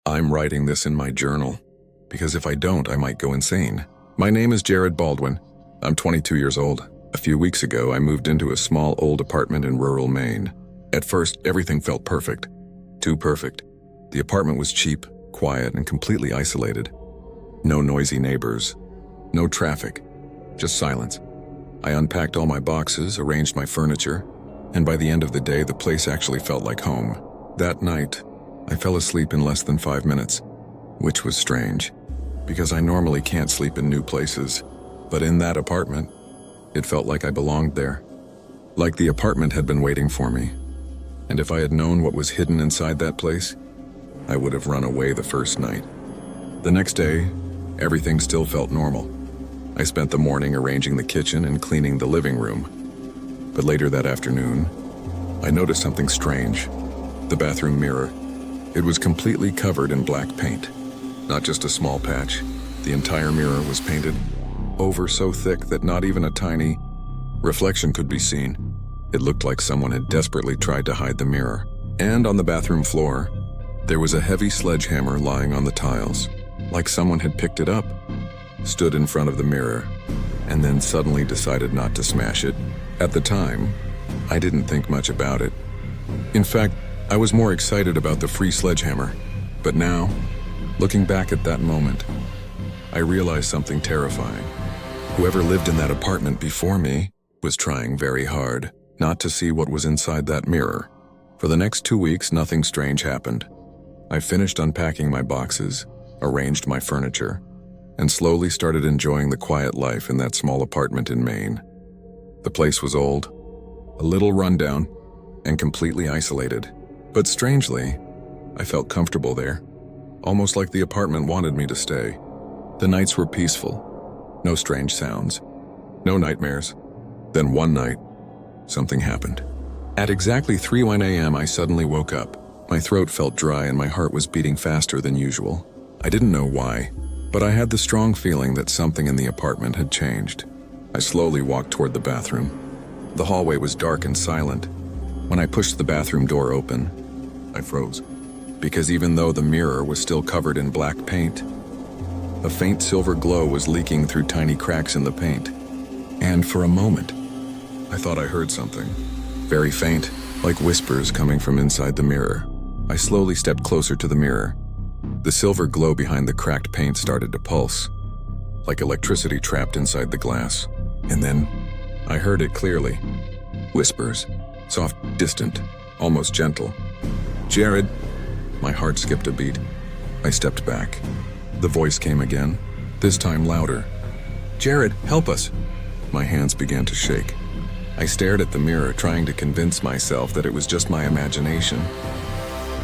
I'm writing this in my journal, because if I don't, I might go insane. My name is Jared Baldwin. I'm 22 years old. A few weeks ago, I moved into a small old apartment in rural Maine. At first, everything felt perfect. Too perfect. The apartment was cheap, quiet, and completely isolated. No noisy neighbors. No traffic. Just silence. I unpacked all my boxes, arranged my furniture, and by the end of the day, the place actually felt like home. That night, I fell asleep in less than 5 minutes, which was strange, because I normally can't sleep in new places. But in that apartment, it felt like I belonged there. Like the apartment had been waiting for me. And if I had known what was hidden inside that place, I would have run away the first night. The next day, everything still felt normal. I spent the morning arranging the kitchen and cleaning the living room. But later that afternoon, I noticed something strange. The bathroom mirror. It was completely covered in black paint. Not just a small patch. The entire mirror was painted over so thick that not even a tiny reflection could be seen. It looked like someone had desperately tried to hide the mirror. And on the bathroom floor, there was a heavy sledgehammer lying on the tiles, like someone had picked it up, stood in front of the mirror, and then suddenly decided not to smash it. At the time, I didn't think much about it. In fact, I was more excited about the free sledgehammer. But now, looking back at that moment, I realized something terrifying. Whoever lived in that apartment before me was trying very hard not to see what was inside that mirror. For the next 2 weeks, nothing strange happened. I finished unpacking my boxes, arranged my furniture, and slowly started enjoying the quiet life in that small apartment in Maine. The place was old, a little rundown, and completely isolated. But strangely, I felt comfortable there, almost like the apartment wanted me to stay. The nights were peaceful, no strange sounds, no nightmares. Then one night, something happened. At exactly 3:01 a.m., I suddenly woke up. My throat felt dry and my heart was beating faster than usual. I didn't know why, but I had the strong feeling that something in the apartment had changed. I slowly walked toward the bathroom. The hallway was dark and silent. When I pushed the bathroom door open, I froze, because even though the mirror was still covered in black paint, a faint silver glow was leaking through tiny cracks in the paint. And for a moment, I thought I heard something, very faint, like whispers coming from inside the mirror. I slowly stepped closer to the mirror. The silver glow behind the cracked paint started to pulse, like electricity trapped inside the glass. And then, I heard it clearly. Whispers, soft, distant, almost gentle. "Jared." My heart skipped a beat. I stepped back. The voice came again, this time louder. "Jared, help us." My hands began to shake. I stared at the mirror, trying to convince myself that it was just my imagination.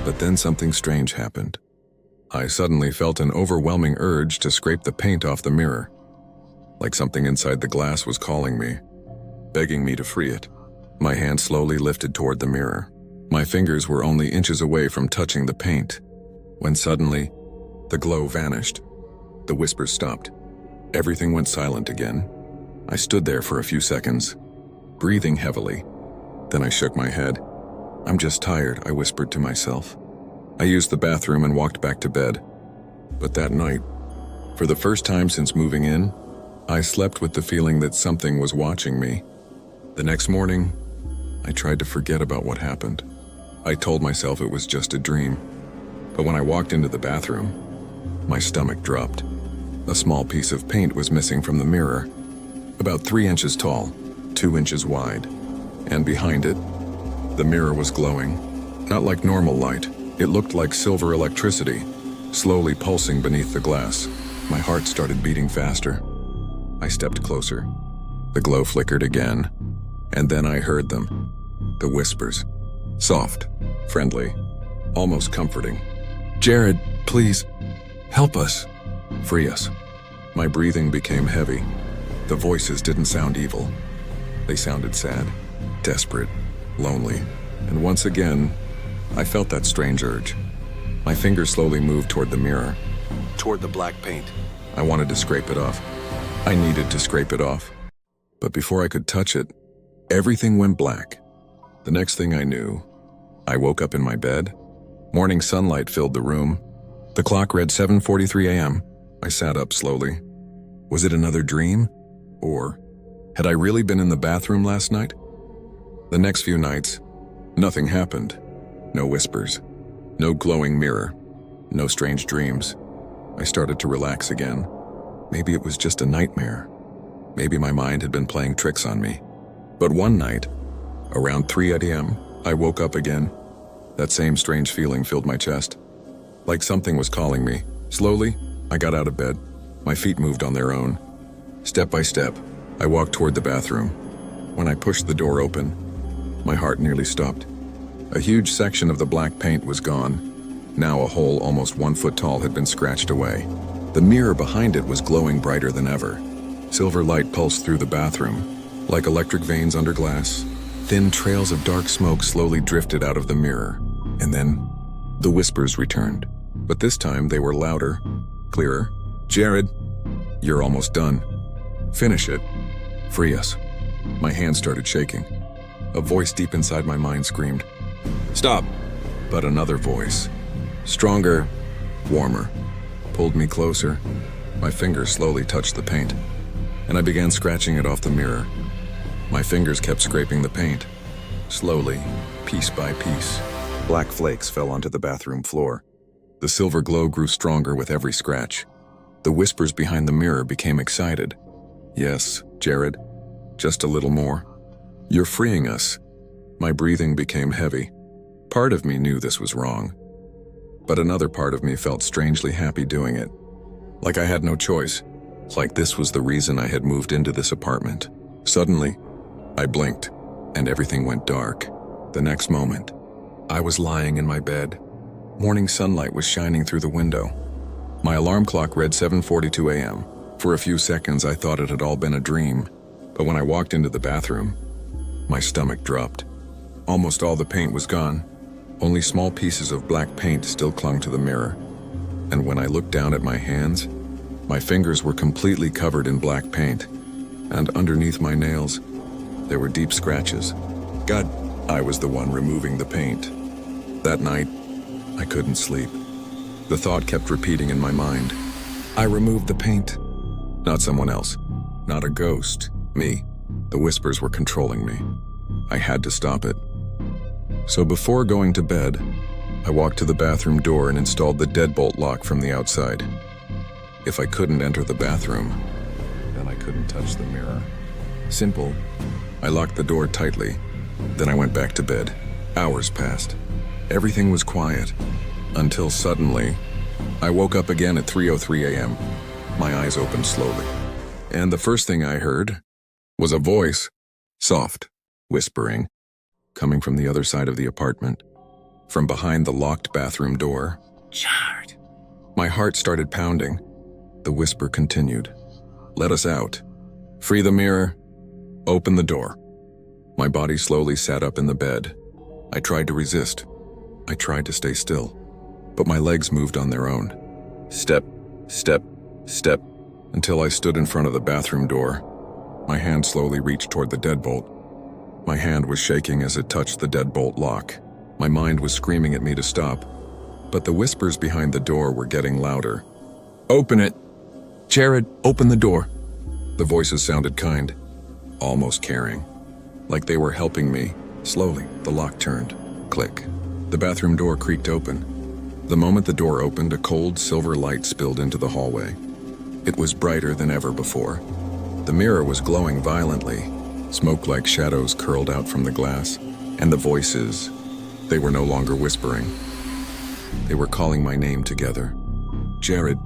But then something strange happened. I suddenly felt an overwhelming urge to scrape the paint off the mirror, like something inside the glass was calling me, begging me to free it. My hand slowly lifted toward the mirror. My fingers were only inches away from touching the paint, when suddenly, the glow vanished. The whispers stopped. Everything went silent again. I stood there for a few seconds, breathing heavily. Then I shook my head. "I'm just tired," I whispered to myself. I used the bathroom and walked back to bed. But that night, for the first time since moving in, I slept with the feeling that something was watching me. The next morning, I tried to forget about what happened. I told myself it was just a dream. But when I walked into the bathroom, my stomach dropped. A small piece of paint was missing from the mirror, about 3 inches tall, 2 inches wide. And behind it, the mirror was glowing. Not like normal light. It looked like silver electricity, slowly pulsing beneath the glass. My heart started beating faster. I stepped closer. The glow flickered again, and then I heard them. The whispers. Soft, friendly, almost comforting. "Jared, please, help us. Free us." My breathing became heavy. The voices didn't sound evil. They sounded sad, desperate, lonely. And once again, I felt that strange urge. My fingers slowly moved toward the mirror, toward the black paint. I wanted to scrape it off. I needed to scrape it off. But before I could touch it, everything went black. The next thing I knew, I woke up in my bed. Morning sunlight filled the room, The clock read 7:43 a.m. I sat up slowly. Was it another dream? Or had I really been in the bathroom last night? The next few nights, nothing happened. No whispers, no glowing mirror, no strange dreams. I started to relax again. Maybe it was just a nightmare. Maybe my mind had been playing tricks on me. But one night, around 3 a.m., I woke up again. That same strange feeling filled my chest. Like something was calling me. Slowly, I got out of bed. My feet moved on their own. Step by step, I walked toward the bathroom. When I pushed the door open, my heart nearly stopped. A huge section of the black paint was gone. Now a hole almost 1 foot tall had been scratched away. The mirror behind it was glowing brighter than ever. Silver light pulsed through the bathroom. Like electric veins under glass, thin trails of dark smoke slowly drifted out of the mirror. And then, the whispers returned. But this time they were louder, clearer. "Jared, you're almost done. Finish it. Free us." My hands started shaking. A voice deep inside my mind screamed, "Stop!" But another voice, stronger, warmer, pulled me closer. My fingers slowly touched the paint, and I began scratching it off the mirror. My fingers kept scraping the paint. Slowly, piece by piece, black flakes fell onto the bathroom floor. The silver glow grew stronger with every scratch. The whispers behind the mirror became excited. "Yes, Jared, just a little more. You're freeing us." My breathing became heavy. Part of me knew this was wrong, but another part of me felt strangely happy doing it. Like I had no choice. Like this was the reason I had moved into this apartment. Suddenly, I blinked, and everything went dark. The next moment, I was lying in my bed. Morning sunlight was shining through the window. My alarm clock read 7:42 a.m. For a few seconds, I thought it had all been a dream. But when I walked into the bathroom, my stomach dropped. Almost all the paint was gone. Only small pieces of black paint still clung to the mirror. And when I looked down at my hands, my fingers were completely covered in black paint. And underneath my nails, there were deep scratches. God, I was the one removing the paint. That night, I couldn't sleep. The thought kept repeating in my mind. I removed the paint. Not someone else. Not a ghost. Me. The whispers were controlling me. I had to stop it. So before going to bed, I walked to the bathroom door and installed the deadbolt lock from the outside. If I couldn't enter the bathroom, then I couldn't touch the mirror. Simple. I locked the door tightly. Then I went back to bed. Hours passed. Everything was quiet. Until suddenly, I woke up again at 3:03 a.m. My eyes opened slowly. And the first thing I heard was a voice, soft, whispering, coming from the other side of the apartment, from behind the locked bathroom door. "Jared." My heart started pounding. The whisper continued. "Let us out. Free the mirror. Open the door." My body slowly sat up in the bed. I tried to resist. I tried to stay still. But my legs moved on their own. Step, step, step, until I stood in front of the bathroom door. My hand slowly reached toward the deadbolt. My hand was shaking as it touched the deadbolt lock. My mind was screaming at me to stop. But the whispers behind the door were getting louder. "Open it! Jared, open the door!" The voices sounded kind, almost caring. Like they were helping me. Slowly, the lock turned. Click. The bathroom door creaked open. The moment the door opened, a cold silver light spilled into the hallway. It was brighter than ever before. The mirror was glowing violently. Smoke-like shadows curled out from the glass. And the voices, they were no longer whispering. They were calling my name together. "Jared."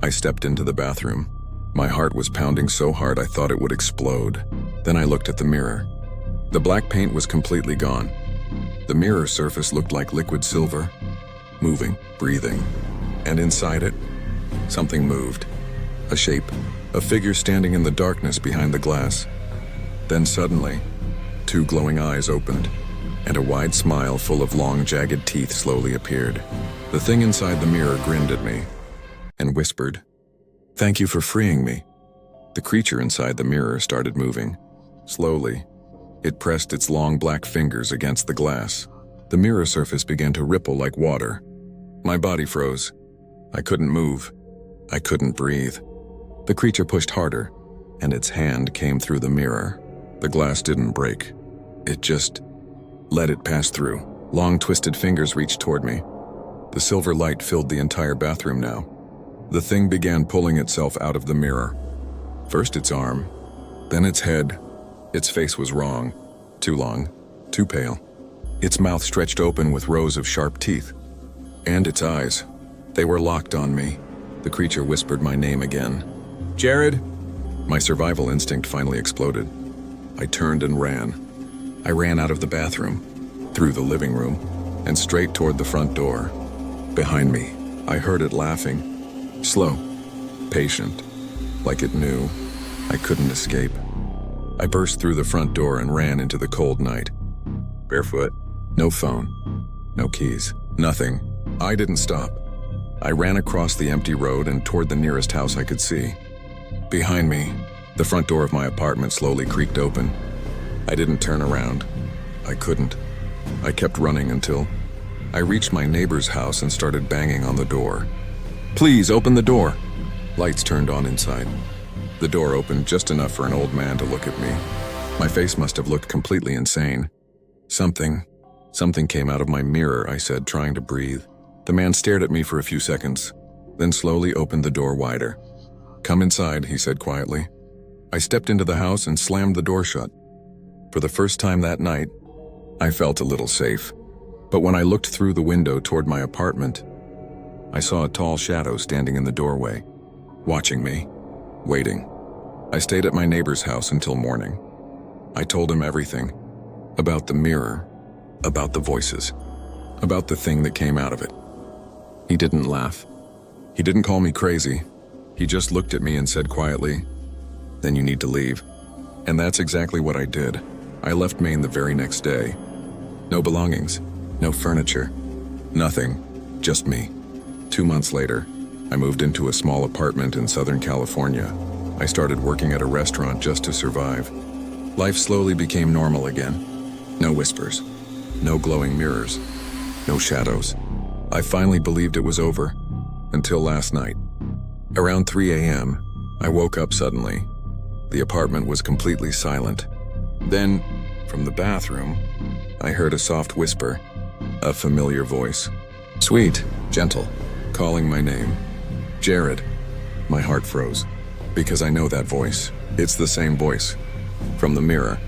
I stepped into the bathroom. My heart was pounding so hard I thought it would explode. Then I looked at the mirror. The black paint was completely gone. The mirror surface looked like liquid silver, moving, breathing. And inside it, something moved. A shape, a figure standing in the darkness behind the glass. Then suddenly, two glowing eyes opened, and a wide smile full of long, jagged teeth slowly appeared. The thing inside the mirror grinned at me and whispered, "Thank you for freeing me." The creature inside the mirror started moving. Slowly, it pressed its long black fingers against the glass. The mirror surface began to ripple like water. My body froze. I couldn't move. I couldn't breathe. The creature pushed harder, and its hand came through the mirror. The glass didn't break. It just let it pass through. Long, twisted fingers reached toward me. The silver light filled the entire bathroom now. The thing began pulling itself out of the mirror. First its arm, then its head. Its face was wrong. Too long, too pale. Its mouth stretched open with rows of sharp teeth. And its eyes. They were locked on me. The creature whispered my name again. "Jared!" My survival instinct finally exploded. I turned and ran. I ran out of the bathroom, through the living room, and straight toward the front door. Behind me, I heard it laughing. Slow, patient, like it knew I couldn't escape. I burst through the front door and ran into the cold night. Barefoot, no phone, no keys, nothing. I didn't stop. I ran across the empty road and toward the nearest house I could see. Behind me, the front door of my apartment slowly creaked open. I didn't turn around. I couldn't. I kept running until I reached my neighbor's house and started banging on the door. "Please, open the door!" Lights turned on inside. The door opened just enough for an old man to look at me. My face must have looked completely insane. Something came out of my mirror," I said, trying to breathe. The man stared at me for a few seconds, then slowly opened the door wider. "Come inside," he said quietly. I stepped into the house and slammed the door shut. For the first time that night, I felt a little safe. But when I looked through the window toward my apartment, I saw a tall shadow standing in the doorway, watching me, waiting. I stayed at my neighbor's house until morning. I told him everything. About the mirror, about the voices, about the thing that came out of it. He didn't laugh. He didn't call me crazy. He just looked at me and said quietly, "Then you need to leave." And that's exactly what I did. I left Maine the very next day. No belongings, no furniture, nothing, just me. 2 months later, I moved into a small apartment in Southern California. I started working at a restaurant just to survive. Life slowly became normal again. No whispers, no glowing mirrors, no shadows. I finally believed it was over, until last night. Around 3 a.m., I woke up suddenly. The apartment was completely silent. Then, from the bathroom, I heard a soft whisper, a familiar voice. Sweet, gentle, calling my name. Jared. My heart froze, because I know that voice. It's the same voice, from the mirror.